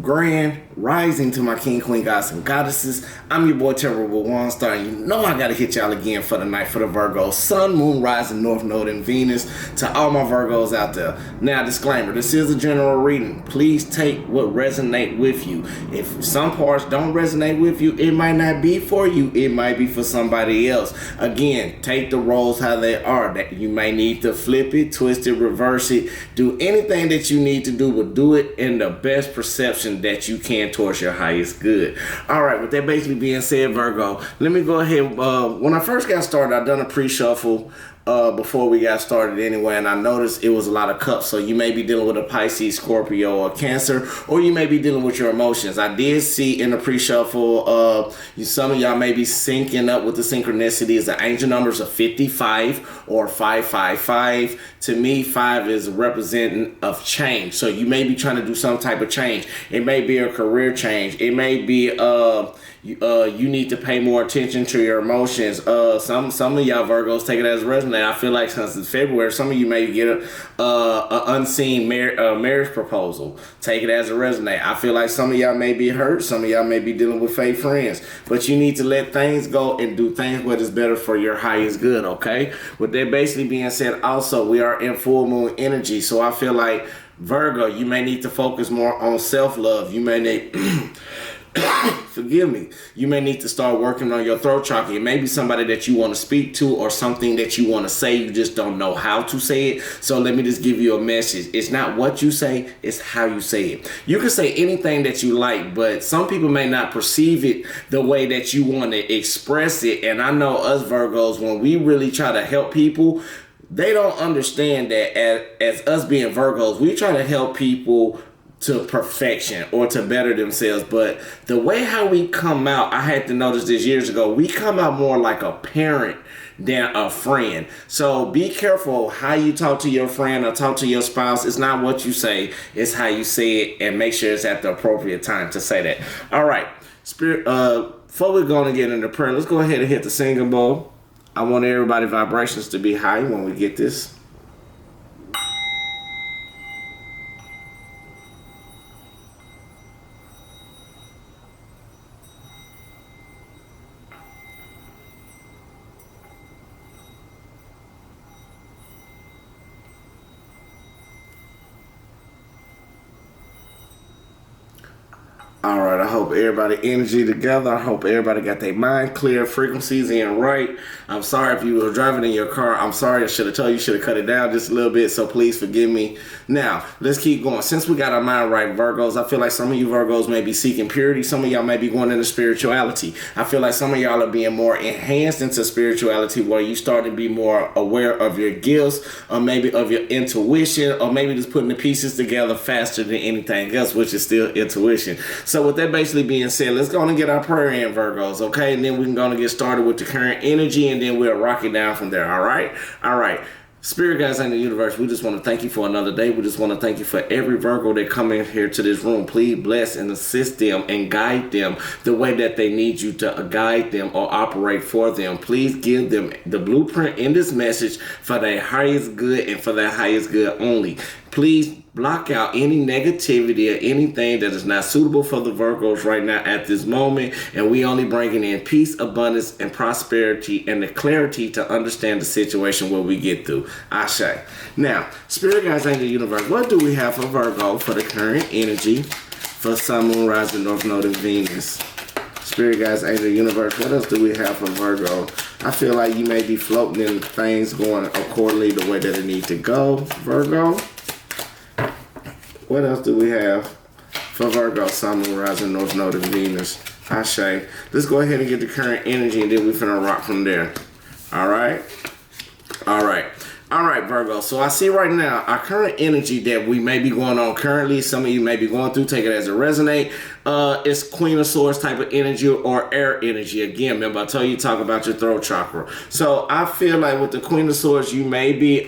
Grand rising to my king, queen, gods, and goddesses. I'm your boy Terrible One Star, and you know I gotta hit y'all again for the night for the Virgo. Sun, Moon, Rising, North Node, and Venus. To all my Virgos out there. Now, disclaimer, this is a general reading. Please take what resonate with you. If some parts don't resonate with you, it might not be for you. It might be for somebody else. Again, take the roles how they are. That you may need to flip it, twist it, reverse it. Do anything that you need to do, but do it in the best perception that you can towards your highest good. All right, with that basically being said, Virgo, let me go ahead. When I first got started, I done a pre-shuffle before we got started anyway, and I noticed it was a lot of cups. So you may be dealing with a Pisces, Scorpio, or Cancer, or you may be dealing with your emotions. I did see in the pre-shuffle, some of y'all may be syncing up with the synchronicities. The angel numbers of 55 or 555. To me, 5 is representing of change. So you may be trying to do some type of change. It may be a career change. It may be you need to pay more attention to your emotions. Some of y'all Virgos take it as a resonate. I feel like since it's February, some of you may get a unseen marriage proposal. Take it as a resonate. I feel like some of y'all may be hurt. Some of y'all may be dealing with fake friends. But you need to let things go and do things what is better for your highest good, okay? With that basically being said, also, we are in full moon energy. So I feel like, Virgo, you may need to focus more on self-love. You may need... forgive me, you may need to start working on your throat chakra. It may be somebody that you want to speak to or something that you want to say, you just don't know how to say it. So let me just give you a message. It's not what you say, it's how you say it. You can say anything that you like, but some people may not perceive it the way that you want to express it. And I know us Virgos, when we really try to help people, they don't understand that as us being Virgos, we try to help people to perfection or to better themselves. But the way how we come out, I had to notice this years ago, we come out more like a parent than a friend. So be careful how you talk to your friend or talk to your spouse. It's not what you say, it's how you say it, and make sure it's at the appropriate time to say that. All right, Spirit, before we're going to get into prayer, let's go ahead and hit the singing bowl. I want everybody's vibrations to be high when we get this. All right, I hope everybody energy together. I hope everybody got their mind clear, frequencies in right. I'm sorry if you were driving in your car. I'm sorry, I should have told you, should have cut it down just a little bit, so please forgive me. Now, let's keep going. Since we got our mind right, Virgos, I feel like some of you Virgos may be seeking purity. Some of y'all may be going into spirituality. I feel like some of y'all are being more enhanced into spirituality, where you start to be more aware of your gifts, or maybe of your intuition, or maybe just putting the pieces together faster than anything else, which is still intuition. So with that basically being said, let's go and get our prayer in, Virgos, okay? And then we can go and get started with the current energy, and then we'll rock it down from there, all right? All right. Spirit guides in the universe, we just want to thank you for another day. We just want to thank you for every Virgo that come in here to this room. Please bless and assist them and guide them the way that they need you to guide them or operate for them. Please give them the blueprint in this message for their highest good and for their highest good only. Please block out any negativity or anything that is not suitable for the Virgos right now at this moment. And we only bringing in peace, abundance, and prosperity and the clarity to understand the situation where we get through. Ashe. Now, Spirit guides in the universe, what do we have for Virgo for the current energy for Sun, Moon, Rising, North Node, and Venus? Spirit guides in the universe, what else do we have for Virgo? I feel like you may be floating in things going accordingly the way that it needs to go, Virgo. What else do we have for Virgo, Sun, Moon, Rising, North Node, and Venus? Ashe. Let's go ahead and get the current energy, and then we're finna rock from there. All right? All right. All right, Virgo. So I see right now our current energy that we may be going on currently. Some of you may be going through. Take it as a resonate. It's Queen of Swords type of energy or air energy. Again, remember I told you talk about your throat chakra. So I feel like with the Queen of Swords, you may be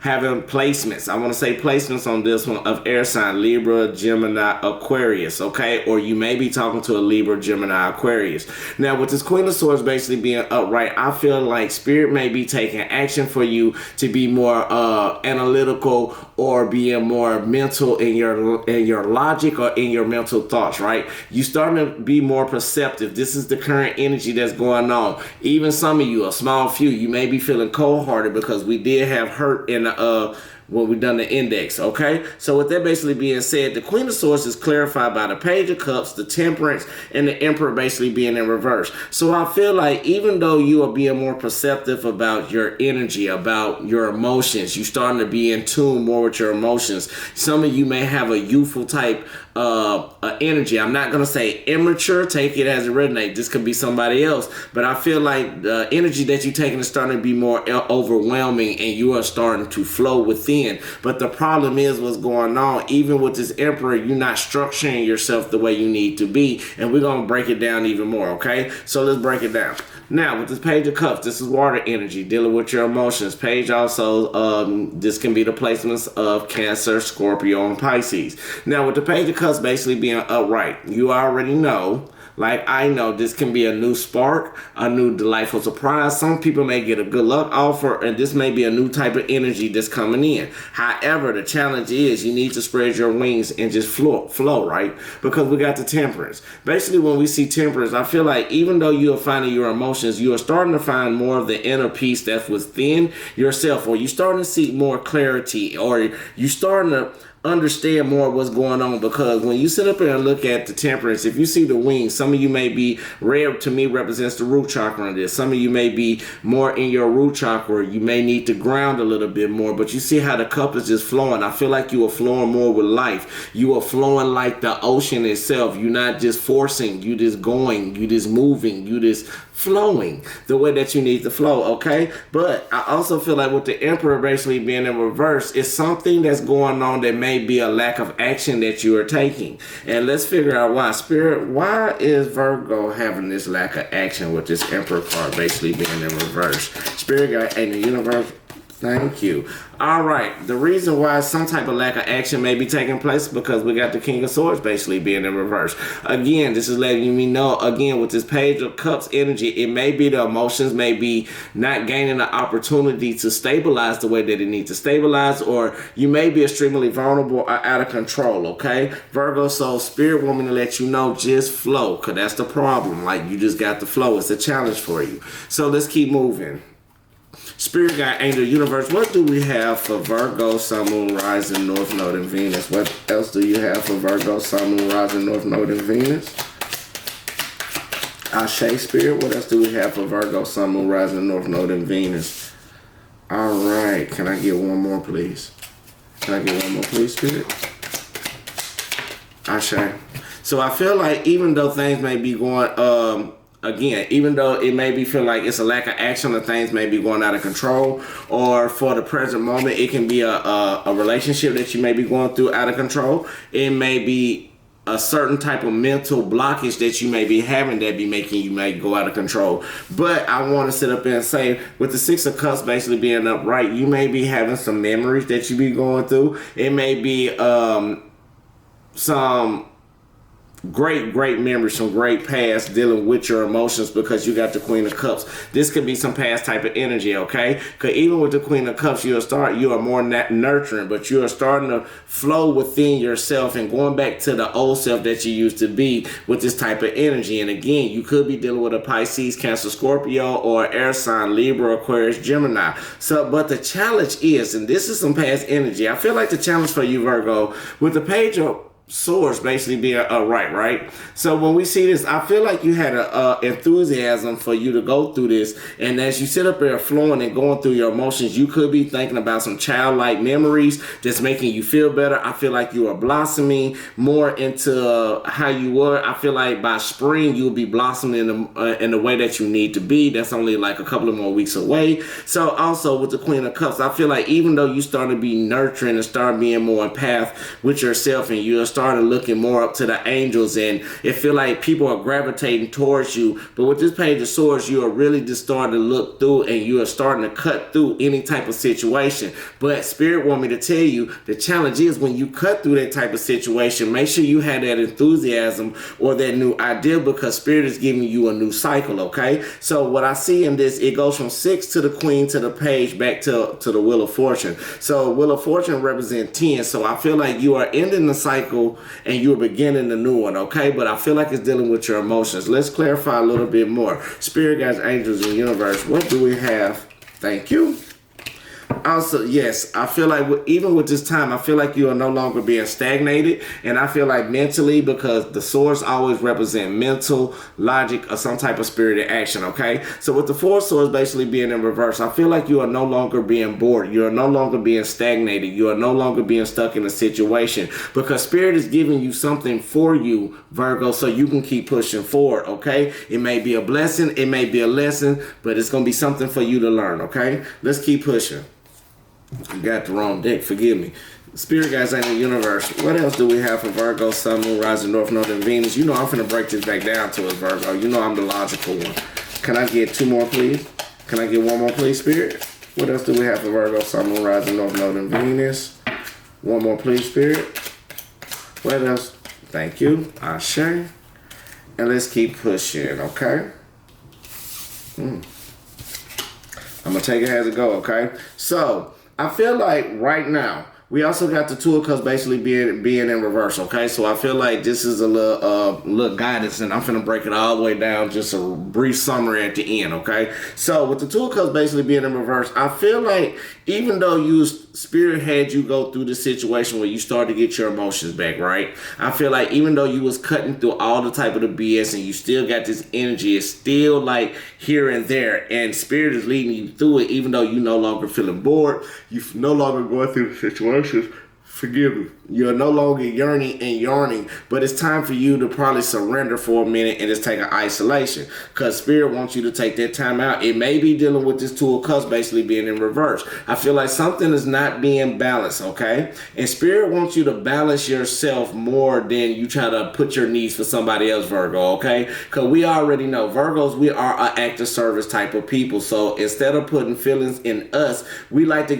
having placements. I want to say placements on this one of air sign Libra, Gemini, Aquarius, okay? Or you may be talking to a Libra, Gemini, Aquarius. Now, with this Queen of Swords basically being upright, I feel like Spirit may be taking action for you to be more analytical or being more mental in your logic or in your mental thoughts, right? You starting to be more perceptive. This is the current energy that's going on. Even some of you, a small few, you may be feeling cold-hearted because we did have hurt in when we done the index, okay? So with that basically being said, the Queen of Swords is clarified by the Page of Cups, the Temperance, and the Emperor basically being in reverse. So I feel like even though you are being more perceptive about your energy, about your emotions, you starting to be in tune more with your emotions. Some of you may have a youthful type energy. I'm not going to say immature, take it as it resonates. This could be somebody else, but I feel like the energy that you're taking is starting to be more overwhelming and you are starting to flow within. But the problem is what's going on, even with this Emperor, you're not structuring yourself the way you need to be, and we're going to break it down even more, okay? So let's break it down. Now, with this Page of Cups, this is water energy, dealing with your emotions. Page also, this can be the placements of Cancer, Scorpio, and Pisces. Now, with the Page of Cups basically being upright, you already know, like I know, this can be a new spark, a new delightful surprise. Some people may get a good luck offer, and this may be a new type of energy that's coming in. However, the challenge is you need to spread your wings and just flow, right? Because we got the Temperance. Basically, when we see Temperance, I feel like even though you are finding your emotions, you are starting to find more of the inner peace that's within yourself, or you're starting to see more clarity, or you're starting to understand more what's going on. Because when you sit up there and look at the Temperance, if you see the wings, some of you may be, red to me represents the root chakra in this. Some of you may be more in your root chakra. You may need to ground a little bit more, but you see how the cup is just flowing. I feel like you are flowing more with life. You are flowing like the ocean itself. You're not just forcing, you just going, you just moving, you just flowing the way that you need to flow, okay? But I also feel like with the Emperor basically being in reverse, it's something that's going on that may be a lack of action that you are taking. And let's figure out why. Spirit, why is Virgo having this lack of action with this Emperor card basically being in reverse? Spirit guide in the universe, thank you. All right, the reason why some type of lack of action may be taking place is because we got the King of Swords basically being in reverse. Again, this is letting me know, again, with this Page of Cups energy, it may be the emotions may be not gaining the opportunity to stabilize the way that it needs to stabilize, or you may be extremely vulnerable or out of control, okay? Virgo, so Spirit want me to let you know, just flow, because that's the problem. Like, you just got to flow. It's a challenge for you. So let's keep moving. Spirit guide, angel, universe, what do we have for Virgo, Sun, Moon, Rising, North Node, and Venus? What else do you have for Virgo, Sun, Moon, Rising, North Node, and Venus? Ashe, Spirit, what else do we have for Virgo, Sun, Moon, Rising, North Node, and Venus? All right, can I get one more, please? Can I get one more, please, Spirit? Ashe. So I feel like even though things may be going, again, even though it may be feel like it's a lack of action or things may be going out of control, or for the present moment, it can be a relationship that you may be going through out of control. It may be a certain type of mental blockage that you may be having that be making you may go out of control. But I want to sit up there and say, with the Six of Cups basically being upright, you may be having some memories that you be going through. It may be some great memories, some great past dealing with your emotions, because you got the Queen of Cups. This could be some past type of energy, okay? Because even with the Queen of Cups, you are more nurturing, but you are starting to flow within yourself and going back to the old self that you used to be with this type of energy. And again, you could be dealing with a Pisces, Cancer, Scorpio, or air sign, Libra, Aquarius, Gemini. So, but the challenge is, and this is some past energy, I feel like the challenge for you, Virgo, with the Page of Swords basically being right? So when we see this, I feel like you had a enthusiasm for you to go through this, and as you sit up there flowing and going through your emotions, you could be thinking about some childlike memories that's making you feel better. I feel like you are blossoming more into how you were. I feel like by spring you'll be blossoming in the way that you need to be. That's only like a couple of more weeks away. So also with the Queen of Cups, I feel like even though you start to be nurturing and start being more empath with yourself, and you're starting started looking more up to the angels, and it feel like people are gravitating towards you. But with this Page of Swords, you are really just starting to look through, and you are starting to cut through any type of situation. But Spirit want me to tell you, the challenge is when you cut through that type of situation, make sure you have that enthusiasm or that new idea, because Spirit is giving you a new cycle, okay? So what I see in this, it goes from 6 to the Queen to the Page back to the Wheel of Fortune. So Wheel of Fortune represents 10. So I feel like you are ending the cycle and you're beginning the new one, okay? But I feel like it's dealing with your emotions. Let's clarify a little bit more. Spirit guides, angels, and universe, what do we have? Thank you. Also, yes, I feel like even with this time, I feel like you are no longer being stagnated. And I feel like mentally, because the swords always represent mental, logic, or some type of spirited action, okay? So with the 4 swords basically being in reverse, I feel like you are no longer being bored. You are no longer being stagnated. You are no longer being stuck in a situation, because Spirit is giving you something for you, Virgo, so you can keep pushing forward, okay? It may be a blessing, it may be a lesson, but it's going to be something for you to learn, okay? Let's keep pushing. You got the wrong deck, forgive me. Spirit guides in the universe. What else do we have for Virgo, Sun, Moon, Rising, North Node, and Venus? You know I'm finna break this back down to us, Virgo. You know I'm the logical one. Can I get 2 more, please? Can I get 1 more, please, Spirit? What else do we have for Virgo, Sun, Moon, Rising, North Node, and Venus? 1 more, please, Spirit. What else? Thank you. Ashe. And let's keep pushing, okay? I'm gonna take it as it go, okay? So I feel like right now, we also got the 2 of Cups basically being in reverse, okay? So I feel like this is a little guidance, and I'm finna break it all the way down, just a brief summary at the end, okay? So with the 2 of Cups basically being in reverse, I feel like even though Spirit had you go through the situation where you started to get your emotions back, right? I feel like even though you was cutting through all the type of the BS and you still got this energy, it's still like here and there, and Spirit is leading you through it, even though you no longer feeling bored, you no longer going through the situations. Forgive me. You're no longer yearning and yarning, but it's time for you to probably surrender for a minute and just take an isolation, because Spirit wants you to take that time out. It may be dealing with this 2 of Cups basically being in reverse. I feel like something is not being balanced, okay? And Spirit wants you to balance yourself more than you try to put your needs for somebody else, Virgo, okay? Because we already know, Virgos, we are an act of service type of people. So instead of putting feelings in us, we like to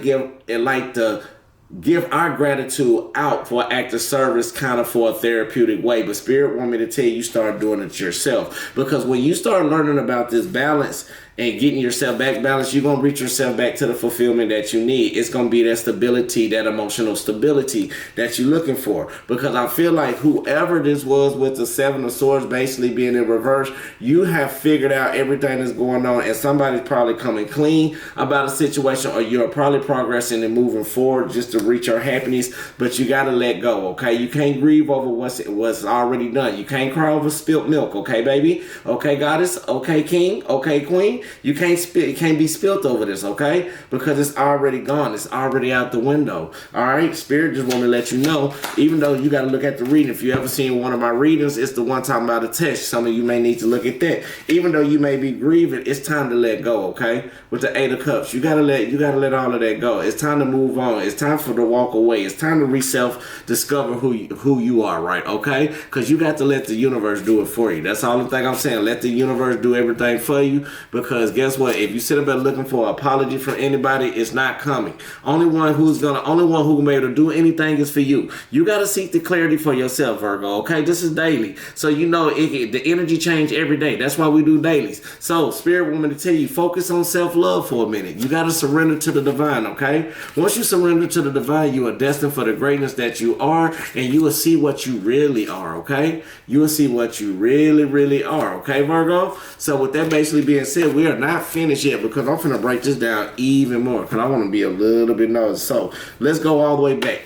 give our gratitude out for act of service, kind of for a therapeutic way. But Spirit want me to tell you, start doing it yourself, because when you start learning about this balance and getting yourself back balanced, you're going to reach yourself back to the fulfillment that you need. It's going to be that stability, that emotional stability that you're looking for. Because I feel like whoever this was with the 7 of Swords basically being in reverse, you have figured out everything that's going on, and somebody's probably coming clean about a situation, or you're probably progressing and moving forward just to reach your happiness. But you got to let go, okay? You can't grieve over what's already done. You can't cry over spilt milk, okay, baby? Okay, goddess? Okay, king? Okay, queen? You can't be spilt over this, okay? Because it's already gone. It's already out the window. All right? Spirit just want to let you know, even though you got to look at the reading. If you ever seen one of my readings, it's the one talking about a test. Some of you may need to look at that. Even though you may be grieving, it's time to let go, okay? With the 8 of Cups, you gotta let all of that go. It's time to move on. It's time for to walk away. It's time to self-discover who you are, right? Okay? Because you got to let the universe do it for you. That's all the thing I'm saying. Let the universe do everything for you, because guess what? If you sit up there looking for an apology from anybody, it's not coming. Only one who can be able to do anything is for you. You got to seek the clarity for yourself, Virgo. Okay, this is daily, so you know the energy change every day. That's why we do dailies. So Spirit want me to tell you, focus on self-love for a minute. You got to surrender to the divine. Okay, once you surrender to the divine, you are destined for the greatness that you are, and you will see what you really are. Okay, you will see what you really, really are. Okay, Virgo. So with that basically being said, we are not finished yet, because I'm finna break this down even more, because I want to be a little bit nosy. So let's go all the way back.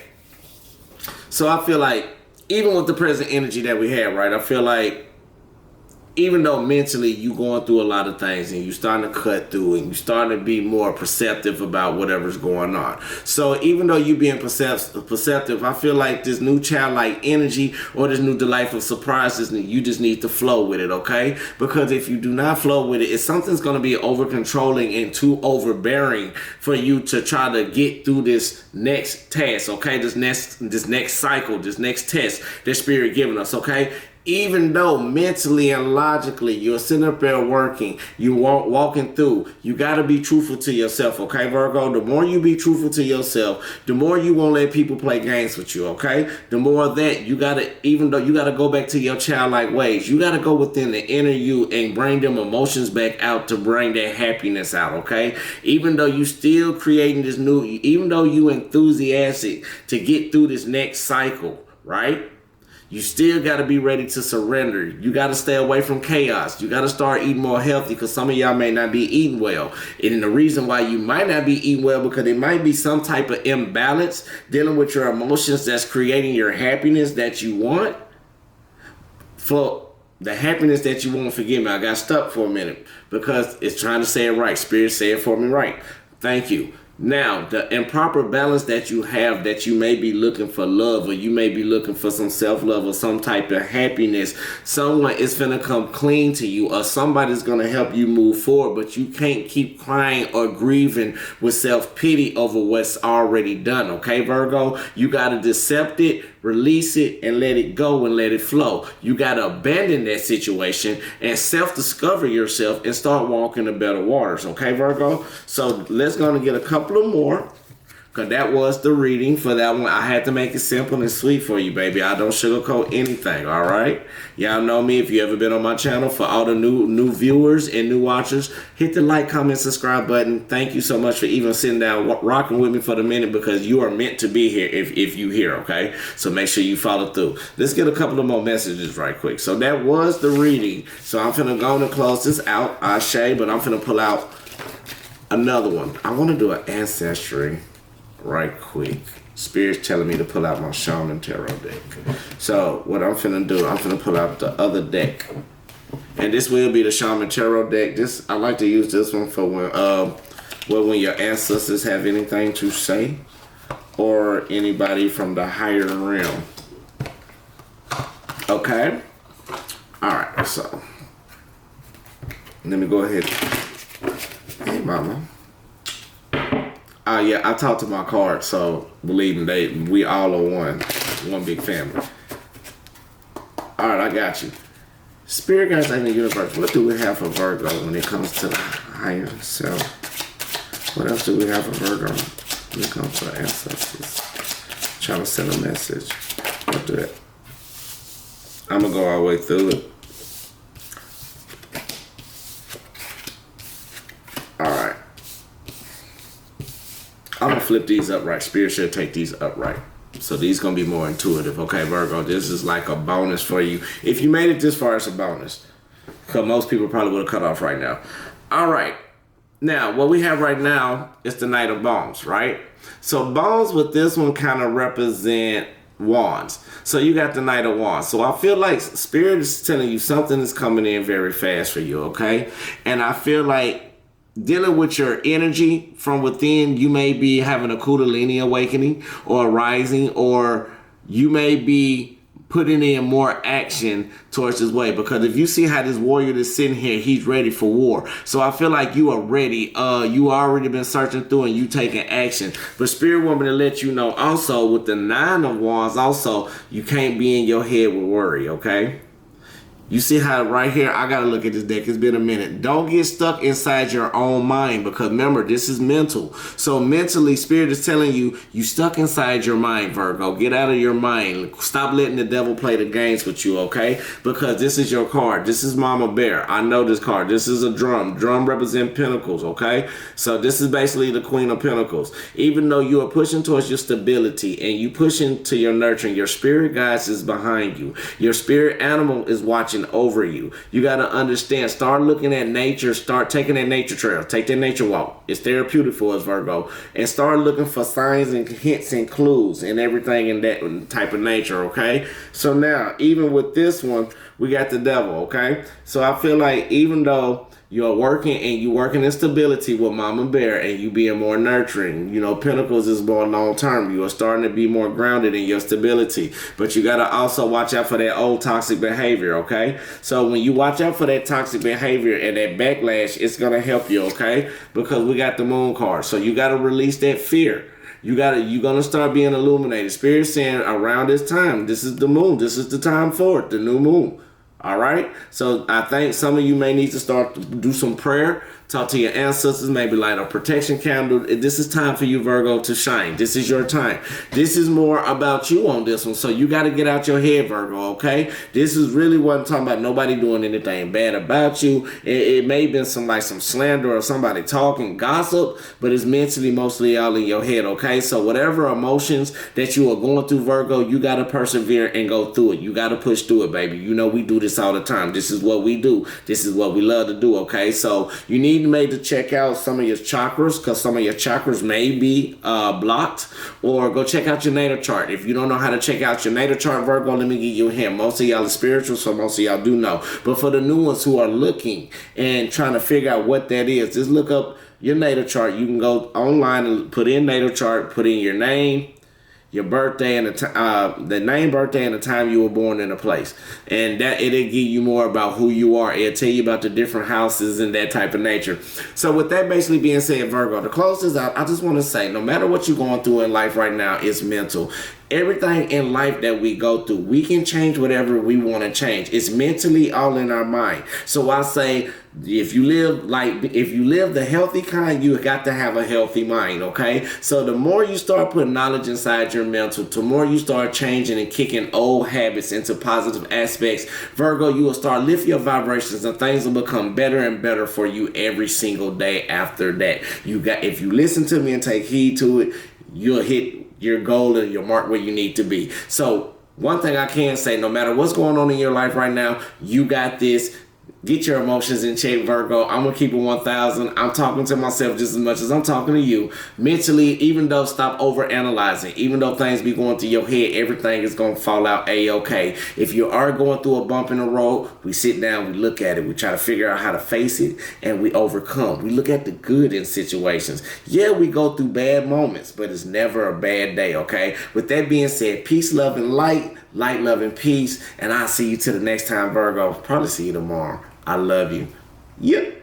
So I feel like even with the present energy that we have, right, I feel like even though mentally you going through a lot of things and you starting to cut through and you starting to be more perceptive about whatever's going on. So even though you being perceptive, I feel like this new childlike energy or this new delightful surprises, you just need to flow with it, okay? Because if you do not flow with it, something's going to be over controlling and too overbearing for you to try to get through this next task, okay? This next cycle, this next test that Spirit giving us, okay? Even though mentally and logically you're sitting up there working, you walking through, you got to be truthful to yourself, okay, Virgo? The more you be truthful to yourself, the more you won't let people play games with you, okay? The more that you got to, even though you got to go back to your childlike ways, you got to go within the inner you and bring them emotions back out to bring that happiness out, okay? Even though you still creating this new, even though you enthusiastic to get through this next cycle, right? You still got to be ready to surrender. You got to stay away from chaos. You got to start eating more healthy because some of y'all may not be eating well. And the reason why you might not be eating well because it might be some type of imbalance dealing with your emotions that's creating your happiness that you want. For the happiness that you want, forgive me, I got stuck for a minute because it's trying to say it right. Spirit, say it for me right. Thank you. Now, the improper balance that you have, that you may be looking for love or you may be looking for some self-love or some type of happiness, someone is going to come clean to you or somebody's going to help you move forward, but you can't keep crying or grieving with self-pity over what's already done, okay, Virgo? You got to accept it, release it, and let it go and let it flow. You got to abandon that situation and self-discover yourself and start walking the better waters, okay, Virgo? So let's go and get a couple of more, because that was the reading for that one. I had to make it simple and sweet for you, baby. I don't sugarcoat anything, all right? Y'all know me. If you ever been on my channel, for all the new viewers and new watchers, hit the like, comment, subscribe button. Thank you so much for even sitting down, rocking with me for the minute, because you are meant to be here if you here, okay? So make sure you follow through. Let's get a couple of more messages right quick. So that was the reading. So I'm finna go and close this out, Ashe, but I'm finna pull out another one. I want to do an ancestry right quick. Spirit's telling me to pull out my Shaman Tarot deck. So what I'm finna do, I'm finna pull out the other deck. And this will be the Shaman Tarot deck. I like to use this one for when your ancestors have anything to say or anybody from the higher realm. Okay? Alright, so let me go ahead. Hey, mama. Yeah, I talked to my cards, so believe me, we all are one big family. All right, I got you. Spirit guides in the universe. What do we have for Virgo when it comes to the higher self? What else do we have for Virgo when it comes to ancestors? Trying to send a message. What do it? I'm gonna go all the way through it. Alright. I'm going to flip these upright. Spirit should take these upright. So these going to be more intuitive. Okay, Virgo, this is like a bonus for you. If you made it this far, it's a bonus. Because most people probably would have cut off right now. Alright. Now, what we have right now is the Knight of Wands, right? So Wands with this one kind of represent wands. So you got the Knight of Wands. So I feel like Spirit is telling you something is coming in very fast for you, okay? And I feel like dealing with your energy from within, you may be having a Kundalini awakening or a rising, or you may be putting in more action towards this way. Because if you see how this warrior that's sitting here, he's ready for war. So I feel like you are ready. You already been searching through and you taking action. But Spirit want me to let you know also with the Nine of Wands, also, you can't be in your head with worry, okay? You see how right here, I got to look at this deck. It's been a minute. Don't get stuck inside your own mind, because remember, this is mental. So mentally, Spirit is telling you, you stuck inside your mind, Virgo. Get out of your mind. Stop letting the devil play the games with you, okay? Because this is your card. This is Mama Bear. I know this card. This is a drum. Drum represent pentacles, okay? So this is basically the Queen of Pentacles. Even though you are pushing towards your stability and you pushing to your nurturing, your spirit guides is behind you. Your spirit animal is watching watching over you. You got to understand, start looking at nature, start taking that nature trail, take that nature walk. It's therapeutic for us, Virgo. And start looking for signs and hints and clues and everything in that type of nature, okay? So now, even with this one, we got the devil, okay? So I feel like even though you're working and you working in stability with Mama Bear and you being more nurturing, you know, Pentacles is more long term. You are starting to be more grounded in your stability, but you got to also watch out for that old toxic behavior, okay? So when you watch out for that toxic behavior and that backlash, it's going to help you, okay? Because we got the moon card. So you got to release that fear. You're gonna start being illuminated. Spirit saying around this time, this is the moon, this is the time for it, the new moon. All right, so I think some of you may need to start to do some prayer, talk to your ancestors, maybe light a protection candle. This is time for you, Virgo, to shine. This is your time. This is more about you on this one, so you got to get out your head, Virgo, okay? This is really what I'm talking about. Nobody doing anything bad about you. It may have been some slander or somebody talking gossip, but it's mentally mostly all in your head, okay? So whatever emotions that you are going through, Virgo, you got to persevere and go through it. You got to push through it, baby. You know we do this all the time. This is what we do. This is what we love to do, okay? So you need maybe to check out some of your chakras, because some of your chakras may be blocked, or go check out your natal chart. If you don't know how to check out your natal chart, Virgo, let me give you a hint. Most of y'all are spiritual, so most of y'all do know. But for the new ones who are looking and trying to figure out what that is, just look up your natal chart. You can go online and put in natal chart, put in your name, your birthday, and the name, birthday, and the time you were born in a place, and that it'll give you more about who you are. It'll tell you about the different houses and that type of nature. So with that basically being said, Virgo, to close this out, I just want to say, no matter what you're going through in life right now, it's mental. Everything in life that we go through, we can change whatever we want to change. It's mentally all in our mind. So I say, if you live the healthy kind, you got to have a healthy mind, okay? So the more you start putting knowledge inside your mental, the more you start changing and kicking old habits into positive aspects, Virgo, you will start lifting your vibrations and things will become better and better for you every single day after that. If you listen to me and take heed to it, you'll hit your goal and your mark where you need to be. So one thing I can say, no matter what's going on in your life right now, you got this. Get your emotions in check, Virgo. I'm going to keep it 1,000. I'm talking to myself just as much as I'm talking to you. Mentally, even though stop overanalyzing, even though things be going through your head, everything is going to fall out A-okay. If you are going through a bump in the road, we sit down, we look at it, we try to figure out how to face it, and we overcome. We look at the good in situations. Yeah, we go through bad moments, but it's never a bad day, okay? With that being said, peace, love, and light, love, and peace, and I'll see you till the next time, Virgo. Probably see you tomorrow. I love you. Yep.